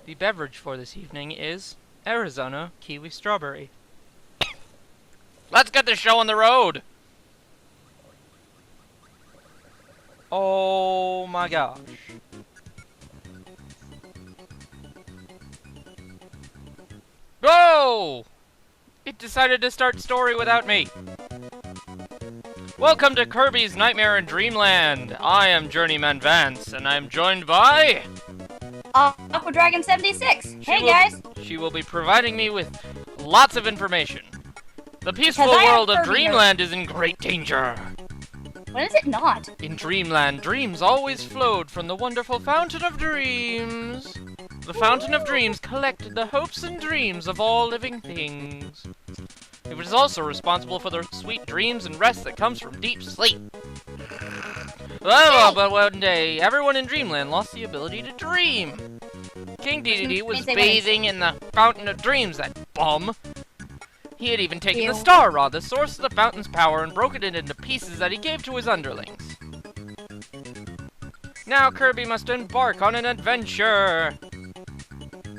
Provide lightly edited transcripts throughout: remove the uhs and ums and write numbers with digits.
The beverage for this evening is Arizona Kiwi Strawberry. Let's get the show on the road! Oh my gosh. Whoa! It decided to start story without me. Welcome to Kirby's Nightmare in Dreamland. I am Journeyman Vance, and I'm joined by... Aqua Dragon 76. Hey guys. She will be providing me with lots of information. The peaceful Because I have world of Kirby Dreamland is in great danger. When is it not? In Dreamland, dreams always flowed from the wonderful Fountain of Dreams. The Fountain of Dreams collected the hopes and dreams of all living things. It was also responsible for the sweet dreams and rest that comes from deep sleep. Well, but one day, everyone in Dreamland lost the ability to dream. King Dedede was bathing in the Fountain of Dreams, that bum. He had even taken the Star Rod, the source of the fountain's power, and broken it into pieces that he gave to his underlings. Now Kirby must embark on an adventure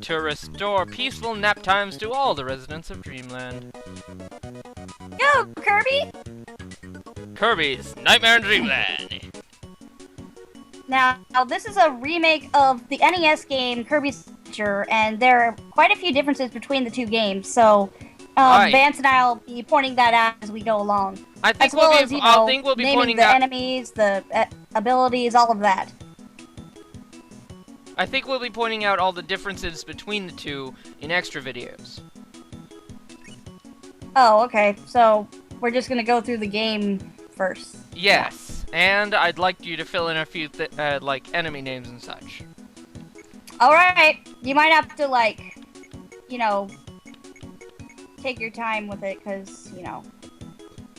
to restore peaceful nap times to all the residents of Dreamland. Go, Kirby! Kirby's Nightmare in Dreamland. Now, this is a remake of the NES game Kirby's Adventure, and there are quite a few differences between the two games, so Vance and I will be pointing that out as we go along. I think we'll be pointing the out enemies, the abilities, all of that. I think we'll be pointing out all the differences between the two in extra videos. Oh, okay. So we're just gonna go through the game first. Yes, and I'd like you to fill in a few like enemy names and such. All right. You might have to take your time with it, cause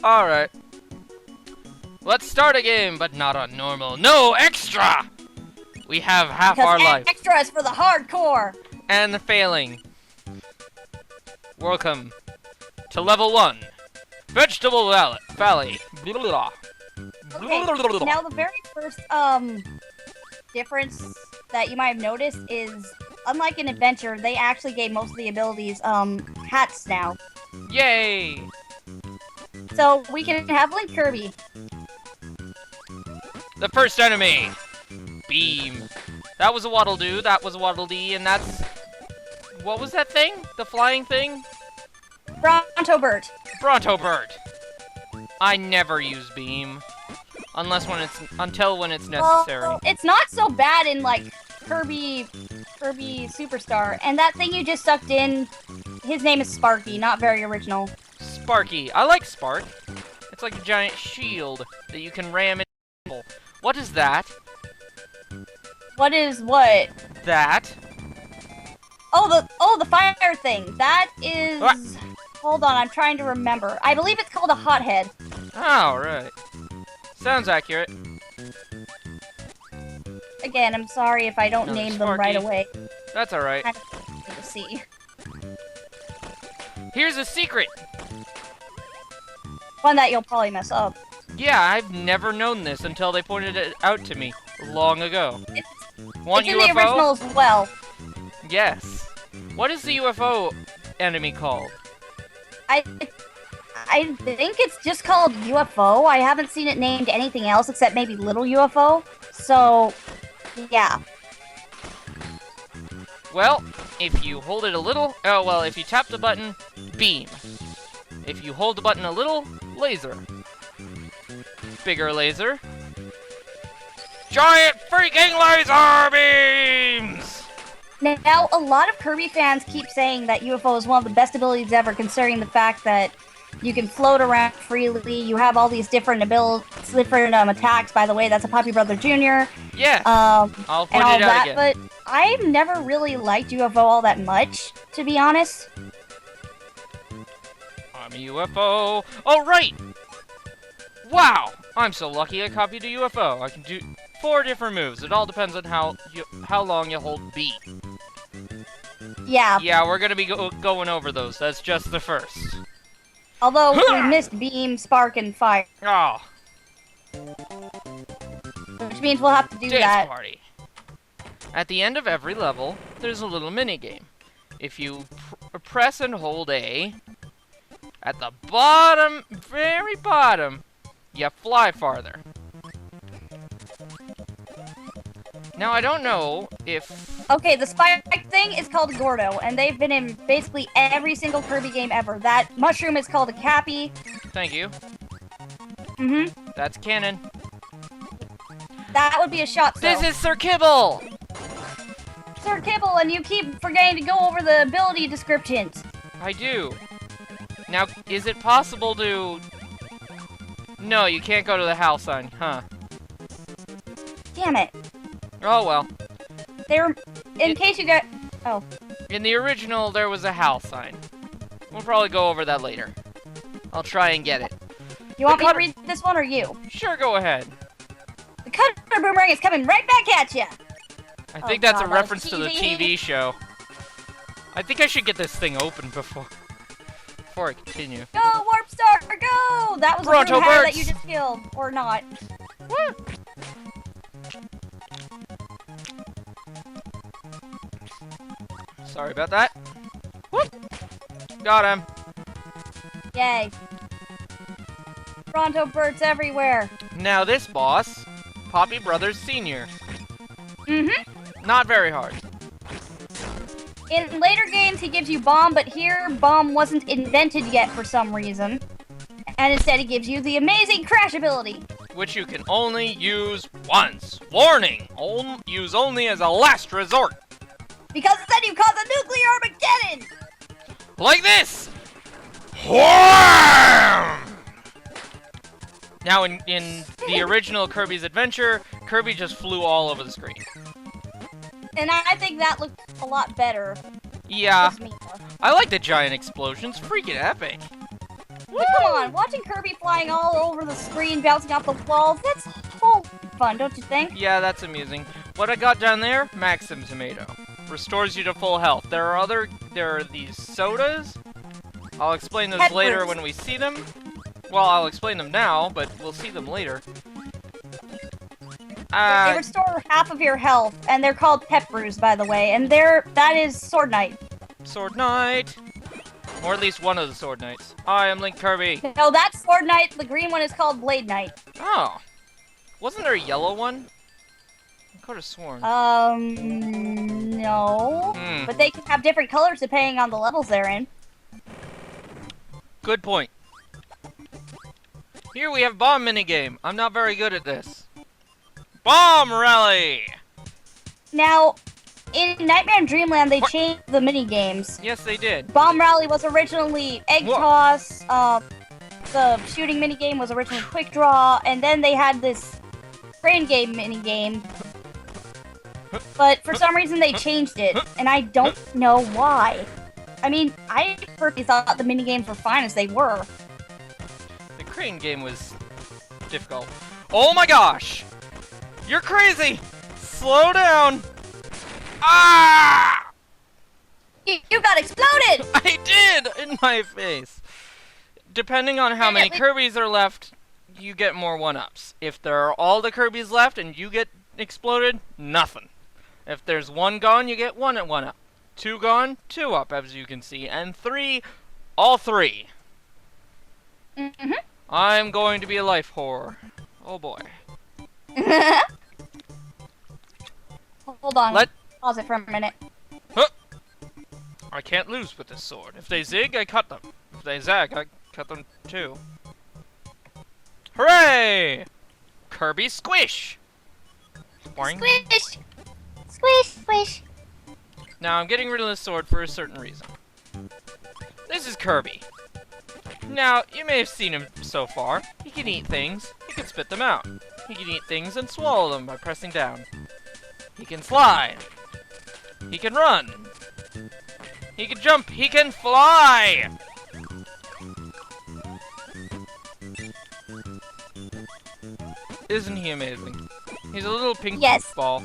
All right. Let's start a game, but not on normal. No extra. We have half our life. Extra is for the hardcore. And the failing. Welcome to level 1. Vegetable Valley. Blah, blah. Okay, now the very first difference that you might have noticed is, unlike in Adventure, they actually gave most of the abilities hats now. Yay! So we can have Link Kirby. The first enemy. Beam. That was a Waddle Doo, that was a Waddle Dee, and that's... What was that thing? The flying thing? Bronto Bert. Bronto Bert. I never use Beam. Until when it's necessary. Well, it's not so bad in, like, Kirby Superstar. And that thing you just sucked in, his name is Sparky, not very original. Sparky. I like Spark. It's like a giant shield that you can ram in people. What is that? What is what? That. Oh, the fire thing. That is... What? Hold on, I'm trying to remember. I believe it's called a hothead. Oh, right. Sounds accurate. Again, I'm sorry if I don't name them right away. That's alright. To see. Here's a secret! One that you'll probably mess up. Yeah, I've never known this until they pointed it out to me long ago. It's Want in UFO? the original as well. Yes. What is the UFO enemy called? I think it's just called UFO. I haven't seen it named anything else except maybe Little UFO. So, yeah. Well, if you hold it a little... Oh, well, if you tap the button, beam. If you hold the button a little, laser. Bigger laser. Giant freaking laser beams! Now, a lot of Kirby fans keep saying that UFO is one of the best abilities ever, considering the fact that you can float around freely, you have all these different attacks. By the way, that's a Poppy Brother Jr. Yes, I'll point it out again. But I've never really liked UFO all that much, to be honest. I'm a UFO. Oh, right! Wow! I'm so lucky I copied a UFO. I can do 4 different moves. It all depends on how long you hold B. Yeah. Yeah, we're gonna be going over those. That's just the first. Although we missed Beam, Spark, and Fire. Oh. Which means we'll have to do Dance that. Party. At the end of every level, there's a little mini game. If you press and hold A, at the bottom, very bottom, you fly farther. Now, I don't know if... Okay, the spike thing is called Gordo, and they've been in basically every single Kirby game ever. That mushroom is called a Cappy. Thank you. Mm-hmm. That's canon. That would be a shot cell. This is Sir Kibble! Sir Kibble, and you keep forgetting to go over the ability descriptions. I do. Now, is it possible to... No, you can't go to the house sign, huh? Damn it. Oh, well. In case you got... Oh. In the original, there was a HAL sign. We'll probably go over that later. I'll try and get it. You want me to read this one, or you? Sure, go ahead. The cutter boomerang is coming right back at you! I think that's a reference to the TV show. I think I should get this thing open before I continue. Go, Warp Star, go! That was Pronto a Broom Birds. that you just killed, or not. Woo! Sorry about that. Whoop! Got him. Yay. Pronto Birds everywhere. Now this boss, Poppy Brothers Sr. Mm-hmm. Not very hard. In later games, he gives you Bomb, but here, Bomb wasn't invented yet for some reason. And instead, he gives you the amazing Crash ability. Which you can only use once. Warning! Use only as a last resort. Because then you cause a nuclear Armageddon! Like this! Wham! Now, in the original Kirby's Adventure, Kirby just flew all over the screen. And I think that looked a lot better. Yeah. Just me, though. I like the giant explosions. Freaking epic. But come on, watching Kirby flying all over the screen, bouncing off the walls, that's whole fun, don't you think? Yeah, that's amusing. What I got down there? Maxim Tomato. Restores you to full health. There are these sodas. I'll explain those later when we see them. Well, I'll explain them now, but we'll see them later. They restore half of your health, and they're called Pep Brews, by the way, and that is Sword Knight. Sword Knight! Or at least one of the Sword Knights. I am Link Kirby. No, that's Sword Knight. The green one is called Blade Knight. Oh. Wasn't there a yellow one? I could have sworn. No. But they can have different colors depending on the levels they're in. Good point. Here we have Bomb minigame. I'm not very good at this. Bomb Rally! Now, in Nightmare and Dreamland, they changed the mini-games. Yes, they did. Bomb Rally was originally Egg Toss, the shooting mini-game was originally Quick Draw, and then they had this Crane Game mini-game. But for some reason, they changed it, and I don't know why. I mean, I personally thought the mini-games were fine as they were. The Crane game was difficult. Oh my gosh! You're crazy! Slow down! Ah! You got exploded! I did! In my face. Depending on how many Kirbys are left, you get more 1-ups. If there are all the Kirbys left and you get exploded, nothing. If there's 1 gone, you get 1 1-up. 2 gone, 2-up, as you can see. And 3, all 3. Mm-hmm. I'm going to be a life whore. Oh boy. Hold on. Pause it for a minute. Huh. I can't lose with this sword. If they zig, I cut them. If they zag, I cut them too. Hooray! Kirby Squish! Boing. Squish! Squish, squish. Now, I'm getting rid of this sword for a certain reason. This is Kirby. Now, you may have seen him so far. He can eat things. He can spit them out. He can eat things and swallow them by pressing down. He can slide. He can run. He can jump. He can fly! Isn't he amazing? He's a little pink ball.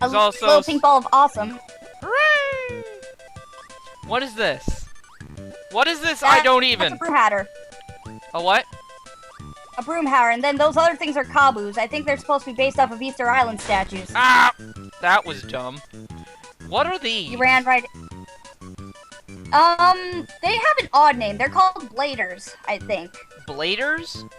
A little pink ball of awesome. Hooray! What is this? What is this? I don't even. That's a brew hatter. A what? A broomhauer, and then those other things are kaboos. I think they're supposed to be based off of Easter Island statues. Ah! That was dumb. What are these? You ran right... they have an odd name. They're called bladers, I think. Bladers?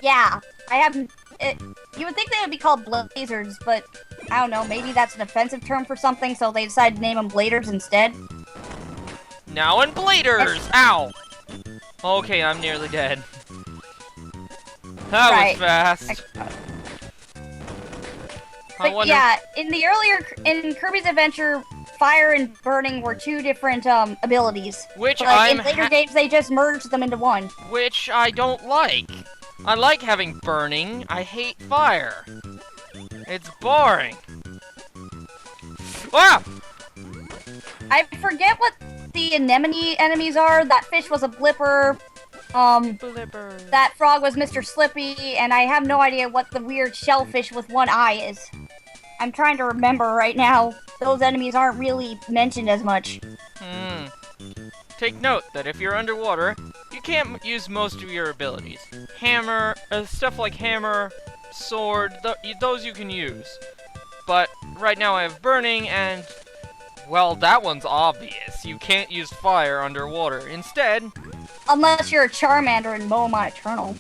Yeah. You would think they would be called blazers, but I don't know, maybe that's an offensive term for something, so they decided to name them bladers instead. Now in bladers! Ow! Okay, I'm nearly dead. That was fast. But yeah, in Kirby's Adventure, fire and burning were two different abilities. Which but in later games, they just merged them into one. Which I don't like. I like having burning. I hate fire. It's boring. Ah! I forget what the anemone enemies are. That fish was a blipper. Blipper. That frog was Mr. Slippy, and I have no idea what the weird shellfish with one eye is. I'm trying to remember right now. Those enemies aren't really mentioned as much. Take note that if you're underwater, you can't use most of your abilities. Hammer, stuff like hammer, sword, those you can use. But right now I have burning and, well, that one's obvious. You can't use fire underwater. Instead... Unless you're a Charmander in Moamon Eternal.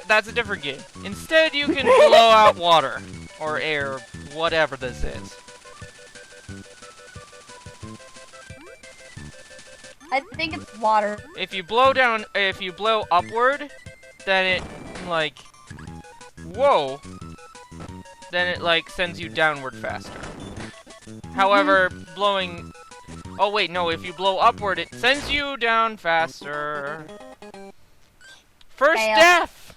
That's a different game. Instead, you can blow out water. Or air, whatever this is. I think it's water. If you blow upward, then it, like, whoa, then it, like, sends you downward faster. However, blowing, oh wait, no, if you blow upward, it sends you down faster. First death!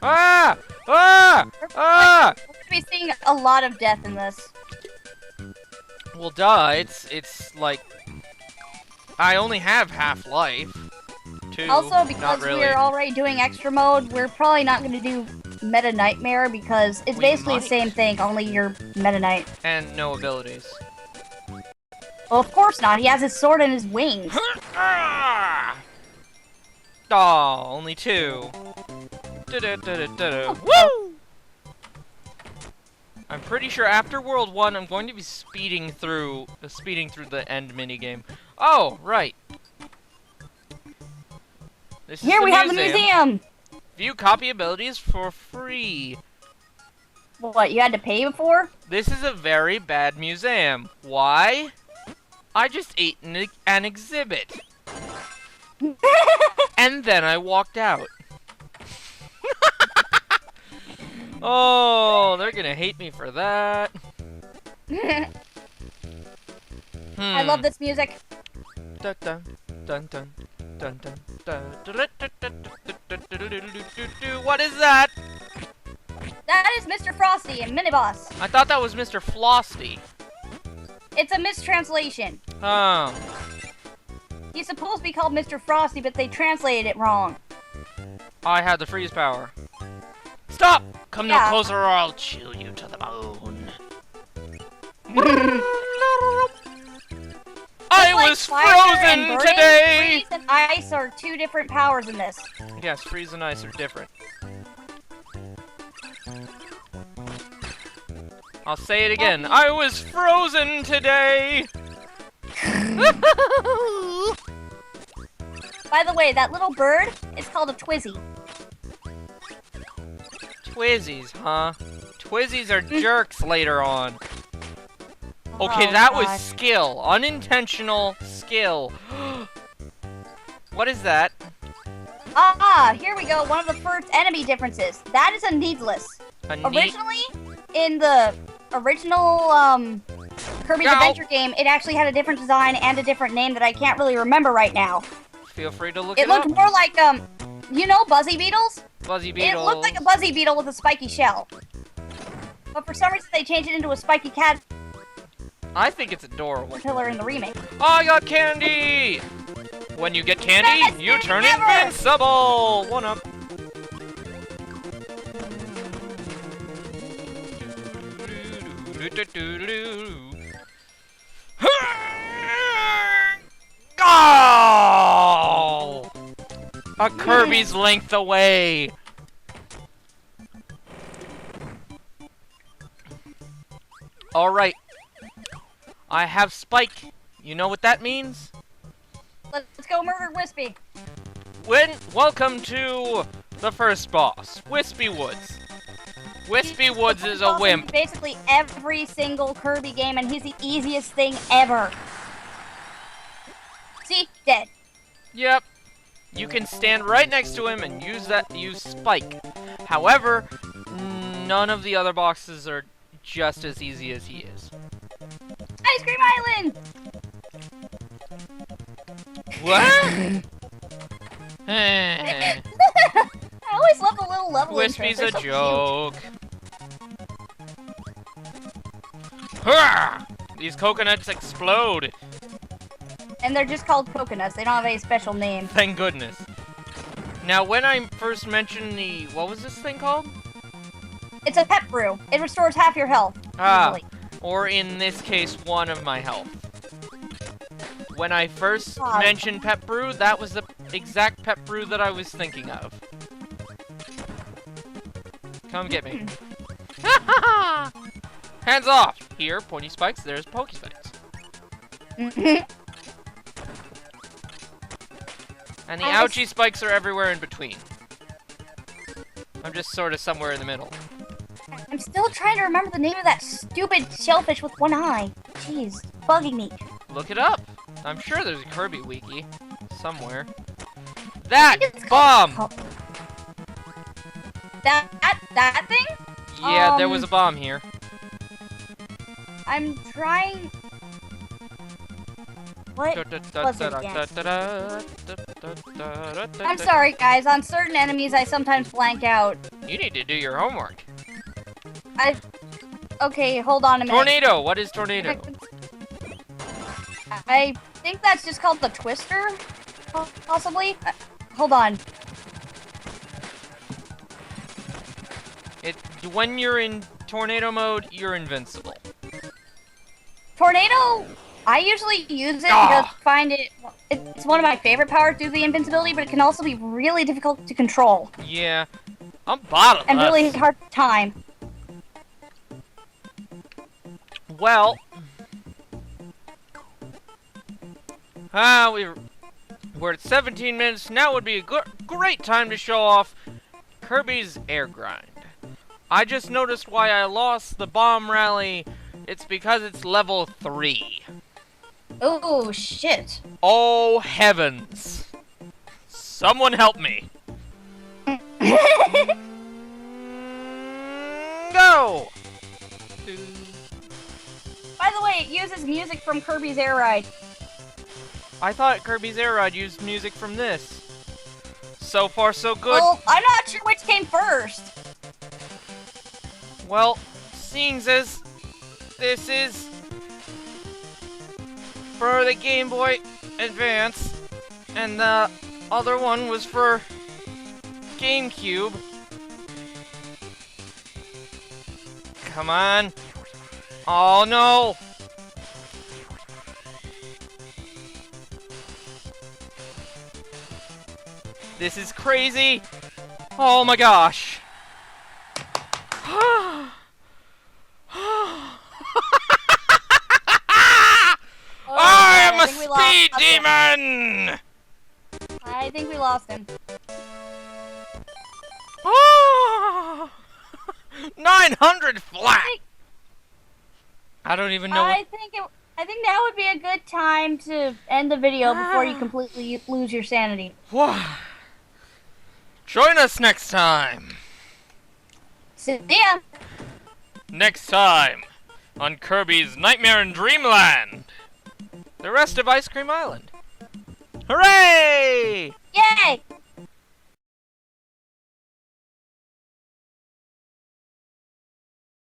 Ah! Ah! Ah! We're gonna be seeing a lot of death in this. Well, duh, it's like, I only have half life. Also, because we're already doing extra mode, we're probably not going to do Meta Nightmare because it's basically the same thing, only you're Meta Knight. And no abilities. Well, of course not. He has his sword and his wings. Aw, only 2. Woo! I'm pretty sure after World 1, I'm going to be speeding through the end minigame. Oh, right. Here we have the museum! View copy abilities for free. What, you had to pay before? This is a very bad museum. Why? I just ate an exhibit. And then I walked out. Oh, they're gonna hate me for that. I love this music. Dun, dun, dun, dun, dun, dun, dun, what is that? That is Mr. Frosty and Miniboss. I thought that was Mr. Flosty. It's a mistranslation. Oh. He's supposed to be called Mr. Frosty, but they translated it wrong. I had the freeze power. Stop! Come no closer or I'll chill you to the bone. I was frozen today! Freeze and ice are two different powers in this. Yes, freeze and ice are different. I'll say it again. I was frozen today! By the way, that little bird is called a Twizzy. Twizzies, huh? Twizzies are jerks later on. Okay, that was skill. Unintentional skill. What is that? Ah, here we go. One of the first enemy differences. That is a needless. Originally, in the original Kirby's Adventure game, it actually had a different design and a different name that I can't really remember right now. Feel free to look it up. It looked more like, you know Buzzy Beetles? Buzzy Beetles. It looked like a Buzzy Beetle with a spiky shell. But for some reason, they changed it into a spiky cat. I think it's adorable. Killer in the remake. I got candy! When you get candy, you turn invincible! 1-up. Oh! Kirby's length away. Alright. I have Spike. You know what that means? Let's go murder Wispy. Welcome to the first boss, Wispy Woods. Wispy Woods is a wimp. Basically every single Kirby game, and he's the easiest thing ever. See? Dead. Yep. You can stand right next to him and use Spike. However, none of the other boxes are just as easy as he is. Ice Cream Island! What? I always love the little level Wispy's a intros. They're so joke. Hurrah! These coconuts explode. And they're just called coconuts. They don't have any special name. Thank goodness. Now, when I first mentioned what was this thing called? It's a pep brew. It restores half your health. Usually. Or in this case, one of my health. When I first mentioned pep brew, that was the exact pep brew that I was thinking of. Come get me. Hands off! Here, pointy spikes, there's pokey spikes. And the ouchie spikes are everywhere in between. I'm just sort of somewhere in the middle. I'm still trying to remember the name of that stupid shellfish with one eye. Jeez, bugging me. Look it up. I'm sure there's a Kirby wiki somewhere. That bomb! That thing? Yeah, there was a bomb here. I'm trying... What was it again? I'm sorry, guys. On certain enemies, I sometimes blank out. You need to do your homework. Okay, hold on a minute. Tornado! What is tornado? I think that's just called the Twister, possibly. Hold on. When you're in tornado mode, you're invincible. Tornado, I usually use it because I find it's one of my favorite powers due to the invincibility, but it can also be really difficult to control. Yeah, I'm bottomless. And really hard time. Well, we're at 17 minutes. Now would be a great time to show off Kirby's air grind. I just noticed why I lost the bomb rally. It's because it's level 3. Oh, shit. Oh, heavens. Someone help me. Go! By the way, it uses music from Kirby's Air Ride. I thought Kirby's Air Ride used music from this. So far, so good. Well, I'm not sure which came first. Well, seeing as this is for the Game Boy Advance, and the other one was for GameCube. Come on. Oh no! This is crazy! Oh my gosh! I am a speed demon! I think we lost him. 900 flat! I don't even know. I think now would be a good time to end the video before you completely lose your sanity. Join us next time. See ya. Next time on Kirby's Nightmare in Dreamland. The rest of Ice Cream Island. Hooray! Yay!